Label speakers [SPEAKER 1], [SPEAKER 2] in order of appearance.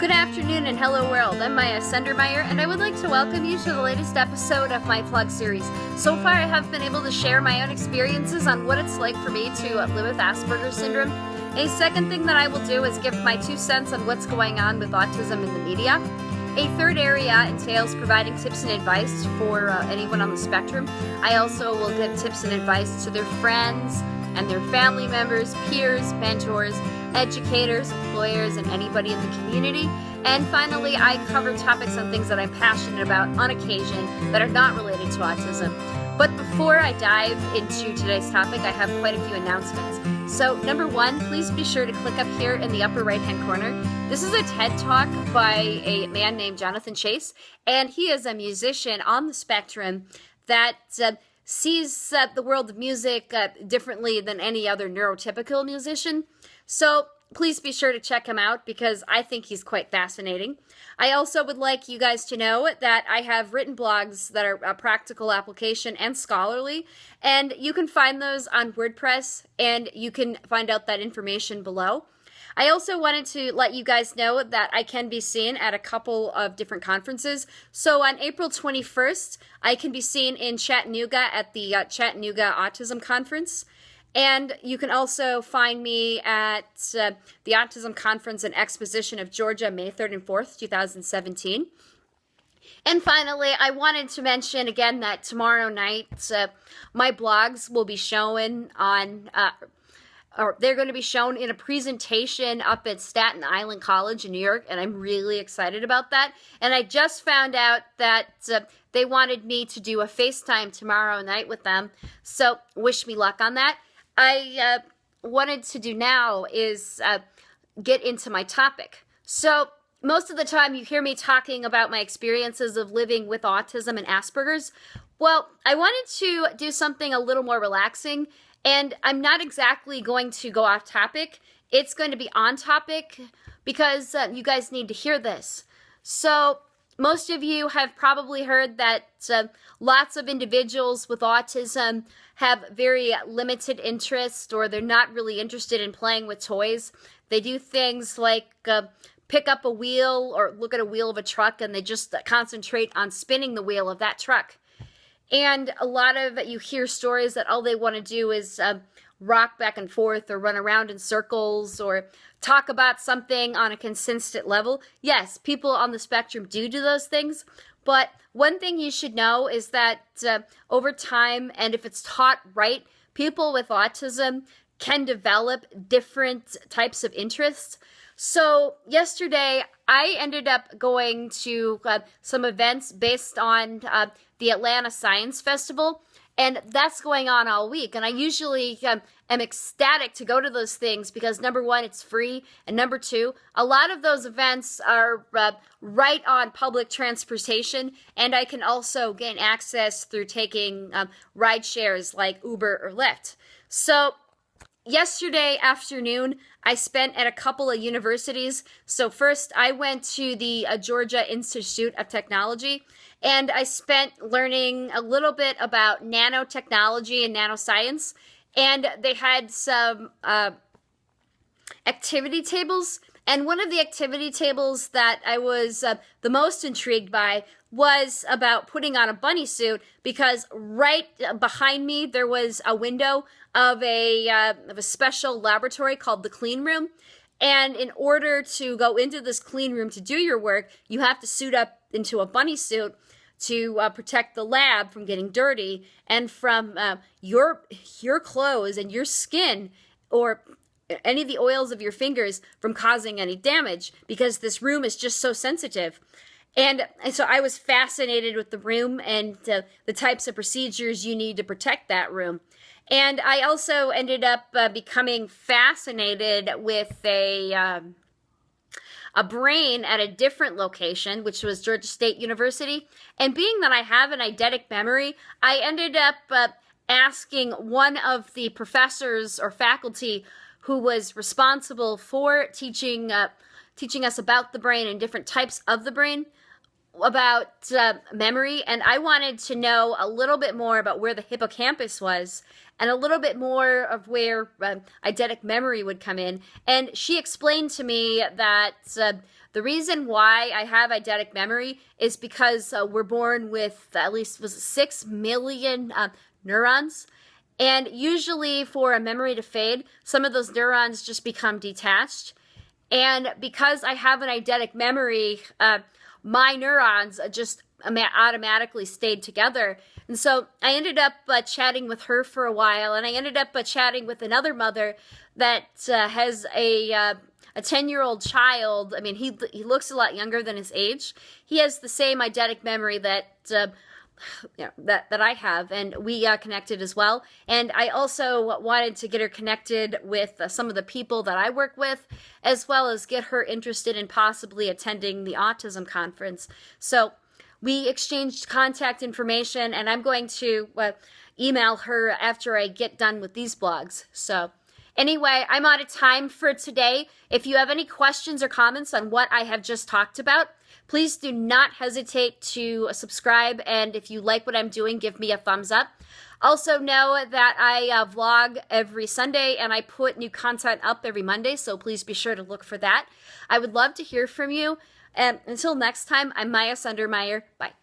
[SPEAKER 1] Good afternoon and hello world. I'm Miyah and I would like to welcome you to the latest episode of my vlog series. So far I have been able to share my own experiences on what it's like for me to live with Asperger's syndrome. A second thing that I will do is give my 2 cents on what's going on with autism in the media. A third area entails providing tips and advice for anyone on the spectrum. I also will give tips and advice to their friends and their family members, peers, mentors, educators, employers, and anybody in the community. And finally, I cover topics on things that I'm passionate about on occasion that are not related to autism. But before I dive into today's topic, I have quite a few announcements. So number 1, please be sure to click up here in the upper right-hand corner. This is a TED Talk by a man named Jonathan Chase, and he is a musician on the spectrum that sees the world of music differently than any other neurotypical musician. So please be sure to check him out because I think he's quite fascinating. I also would like you guys to know that I have written blogs that are practical application and scholarly, and you can find those on WordPress, and you can find out that information below. I also wanted to let you guys know that I can be seen at a couple of different conferences. So on April 21st, I can be seen in Chattanooga at the Chattanooga Autism Conference. And you can also find me at the Autism Conference and Exposition of Georgia, May 3rd and 4th, 2017. And finally, I wanted to mention again that tomorrow night, my blogs will be shown on, or they're going to be shown in a presentation up at Staten Island College in New York, and I'm really excited about that. And I just found out that they wanted me to do a FaceTime tomorrow night with them, so wish me luck on that. I wanted to do now is get into my topic. So most of the time you hear me talking about my experiences of living with autism and Asperger's. Well, I wanted to do something a little more relaxing, and I'm not exactly going to go off topic. It's going to be on topic because you guys need to hear this. So most of you have probably heard that lots of individuals with autism have very limited interest, or they're not really interested in playing with toys. They do things like pick up a wheel or look at a wheel of a truck, and they just concentrate on spinning the wheel of that truck. And a lot of you hear stories that all they want to do is rock back and forth or run around in circles or talk about something on a consistent level. Yes, people on the spectrum do those things, but one thing you should know is that over time, and if it's taught right, people with autism can develop different types of interests. So yesterday, I ended up going to some events based on the Atlanta Science Festival, and that's going on all week. And I usually am ecstatic to go to those things because number 1, it's free, and number 2, a lot of those events are right on public transportation, and I can also gain access through taking ride shares like Uber or Lyft. So yesterday afternoon, I spent at a couple of universities. So first, I went to the Georgia Institute of Technology, and I spent learning a little bit about nanotechnology and nanoscience. And they had some activity tables. And one of the activity tables that I was the most intrigued by was about putting on a bunny suit, because right behind me there was a window of a special laboratory called the clean room. And in order to go into this clean room to do your work, you have to suit up into a bunny suit to protect the lab from getting dirty and from your clothes and your skin or any of the oils of your fingers from causing any damage, because this room is just so sensitive. And so I was fascinated with the room and the types of procedures you need to protect that room. And I also ended up becoming fascinated with a brain at a different location, which was Georgia State University. And being that I have an eidetic memory, I ended up asking one of the professors or faculty who was responsible for teaching us about the brain and different types of the brain, about memory, and I wanted to know a little bit more about where the hippocampus was and a little bit more of where eidetic memory would come in. And she explained to me that the reason why I have eidetic memory is because we're born with at least 6 million neurons. And usually for a memory to fade, some of those neurons just become detached. And because I have an eidetic memory, my neurons just automatically stayed together. And so I ended up chatting with her for a while, and I ended up chatting with another mother that has a 10-year-old child. I mean, he looks a lot younger than his age. He has the same eidetic memory that that I have, and we connected as well. And I also wanted to get her connected with some of the people that I work with, as well as get her interested in possibly attending the autism conference. So we exchanged contact information, and I'm going to email her after I get done with these blogs. So anyway, I'm out of time for today. If you have any questions or comments on what I have just talked about, please do not hesitate to subscribe, and if you like what I'm doing, give me a thumbs up. Also know that I vlog every Sunday, and I put new content up every Monday, so please be sure to look for that. I would love to hear from you. And until next time, I'm Miyah Sundermeyer. Bye.